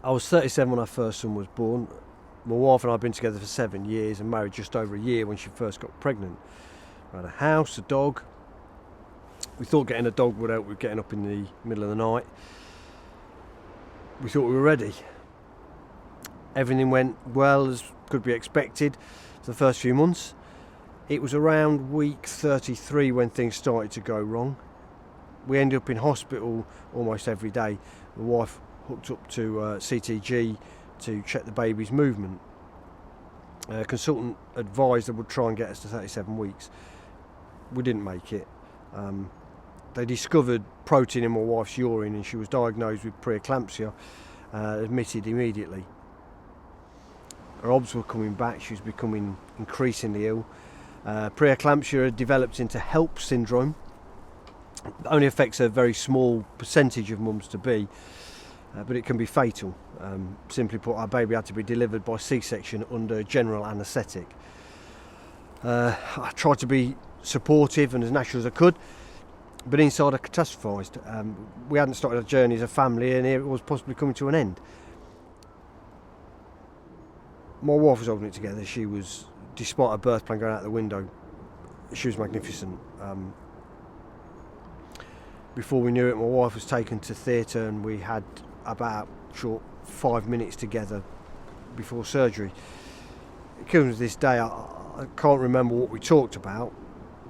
I was 37 when our first son was born. My wife and I had been together for 7 years and married just over a year when she first got pregnant. We had a house, a dog. We thought getting a dog would help with getting up in the middle of the night. We thought we were ready. Everything went well as could be expected for the first few months. It was around week 33 when things started to go wrong. We ended up in hospital almost every day. My wife hooked up to CTG to check the baby's movement. A consultant advised they would try and get us to 37 weeks. We didn't make it. They discovered protein in my wife's urine and she was diagnosed with preeclampsia, admitted immediately. Her obs were coming back, she was becoming increasingly ill. Preeclampsia had developed into HELP syndrome. It only affects a very small percentage of mums-to-be, but it can be fatal. Simply put, our baby had to be delivered by C-section under general anaesthetic. I tried to be supportive and as natural as I could, but inside I catastrophised. We hadn't started our journey as a family and here it was possibly coming to an end. My wife was holding it together. She was, despite her birth plan going out the window, she was magnificent. Before we knew it, my wife was taken to theatre and we had about 5 minutes together before surgery. It comes to this day, I can't remember what we talked about,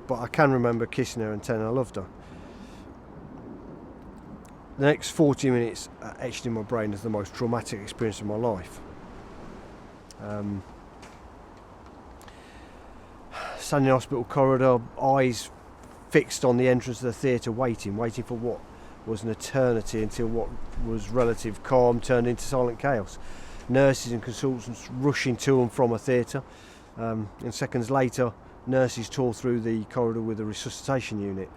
but I can remember kissing her and telling her I loved her. The next 40 minutes etched in my brain as the most traumatic experience of my life. Standing in the hospital corridor, eyes fixed on the entrance of the theatre, waiting for what was an eternity until what was relative calm turned into silent chaos. Nurses and consultants rushing to and from a theatre, and seconds later nurses tore through the corridor with a resuscitation unit.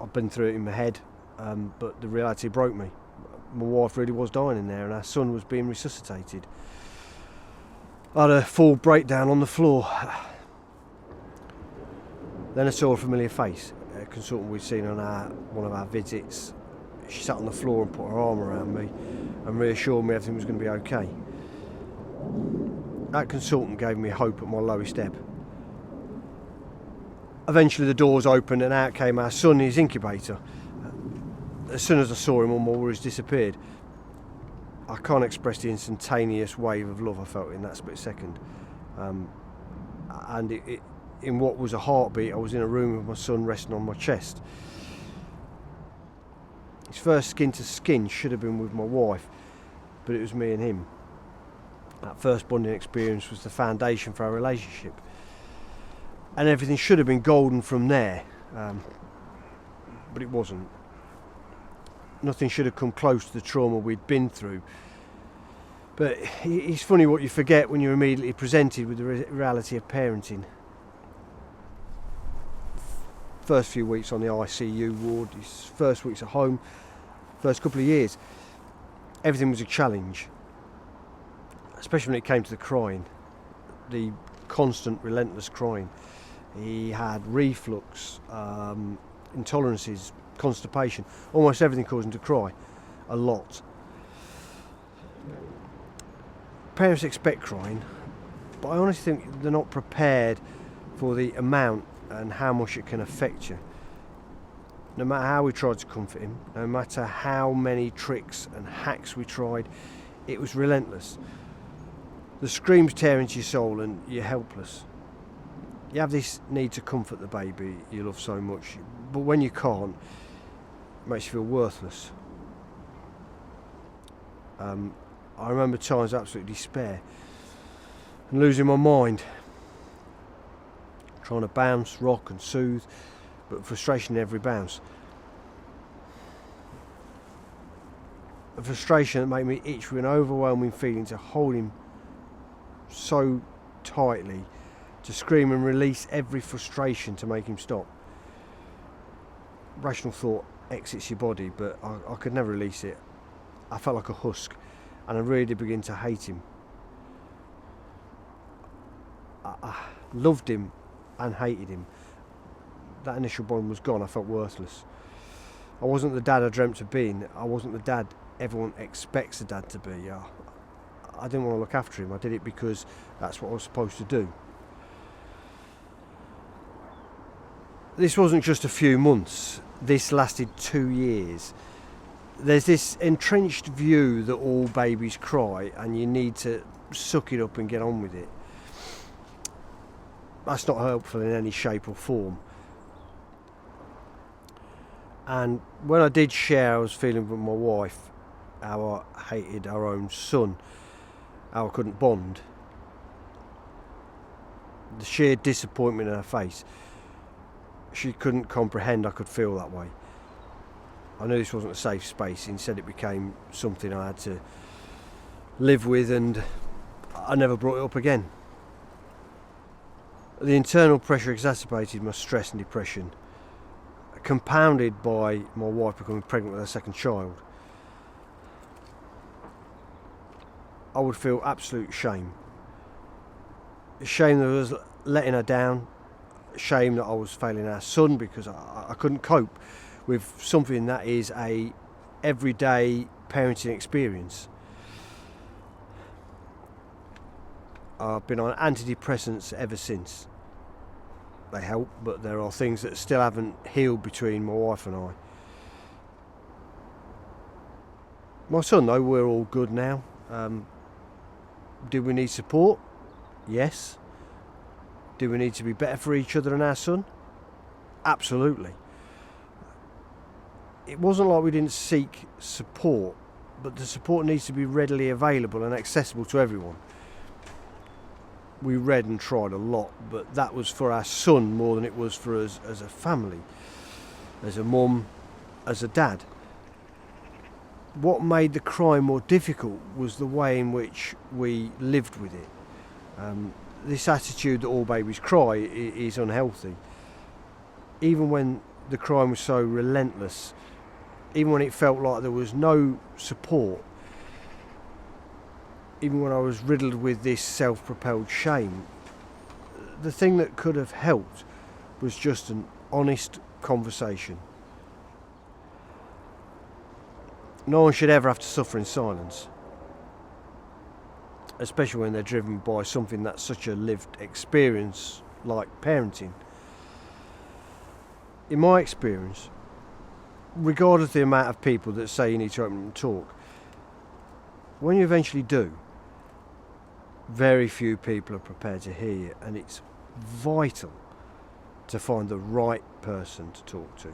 I've been through it in my head, but the reality broke me. My wife really was dying in there and our son was being resuscitated. I had a full breakdown on the floor. Then I saw a familiar face, a consultant we'd seen on one of our visits. She sat on the floor and put her arm around me and reassured me everything was going to be okay. That consultant gave me hope at my lowest ebb. Eventually the doors opened and out came our son in his incubator. As soon as I saw him, all my worries disappeared. I can't express the instantaneous wave of love I felt in that split second. And in what was a heartbeat, I was in a room with my son resting on my chest. His first skin to skin should have been with my wife, but it was me and him. That first bonding experience was the foundation for our relationship. And everything should have been golden from there, but it wasn't. Nothing should have come close to the trauma we'd been through. But it's funny what you forget when you're immediately presented with the reality of parenting. First few weeks on the ICU ward, his first weeks at home, first couple of years, everything was a challenge. Especially when it came to the crying, the constant, relentless crying. He had reflux, intolerances, constipation, almost everything caused him to cry, a lot. Parents expect crying, but I honestly think they're not prepared for the amount and how much it can affect you. No matter how we tried to comfort him, no matter how many tricks and hacks we tried, it was relentless. The screams tear into your soul and you're helpless. You have this need to comfort the baby you love so much, but when you can't, it makes you feel worthless. I remember times of absolute despair and losing my mind, trying to bounce, rock and soothe, but frustration in every bounce. A frustration that made me itch with an overwhelming feeling to hold him so tightly, to scream and release every frustration to make him stop. Rational thought exits your body, but I could never release it. I felt like a husk, and I really did begin to hate him. I loved him and hated him. That initial bond was gone. I felt worthless. I wasn't the dad I dreamt of being. I wasn't the dad everyone expects a dad to be. I didn't want to look after him. I did it because that's what I was supposed to do. This wasn't just a few months. This lasted 2 years. There's this entrenched view that all babies cry and you need to suck it up and get on with it. That's not helpful in any shape or form. And when I did share I was feeling with my wife, how I hated our own son, how I couldn't bond, the sheer disappointment in her face, she couldn't comprehend I could feel that way. I knew this wasn't a safe space. Instead it became something I had to live with, and I never brought it up again. The internal pressure exacerbated my stress and depression, compounded by my wife becoming pregnant with her second child. I would feel absolute shame. Shame that I was letting her down, shame that I was failing our son because I couldn't cope with something that is a everyday parenting experience. I've been on antidepressants ever since. They help, but there are things that still haven't healed between my wife and I. My son, though, we're all good now. Do we need support? Yes. Do we need to be better for each other and our son? Absolutely. It wasn't like we didn't seek support, but the support needs to be readily available and accessible to everyone. We read and tried a lot, but that was for our son more than it was for us as a family, as a mum, as a dad. What made the crime more difficult was the way in which we lived with it. This attitude that all babies cry is unhealthy. Even when the crime was so relentless, even when it felt like there was no support, even when I was riddled with this self-propelled shame, the thing that could have helped was just an honest conversation. No one should ever have to suffer in silence, especially when they're driven by something that's such a lived experience like parenting. In my experience, regardless of the amount of people that say you need to open up and talk, when you eventually do, very few people are prepared to hear you, and it's vital to find the right person to talk to.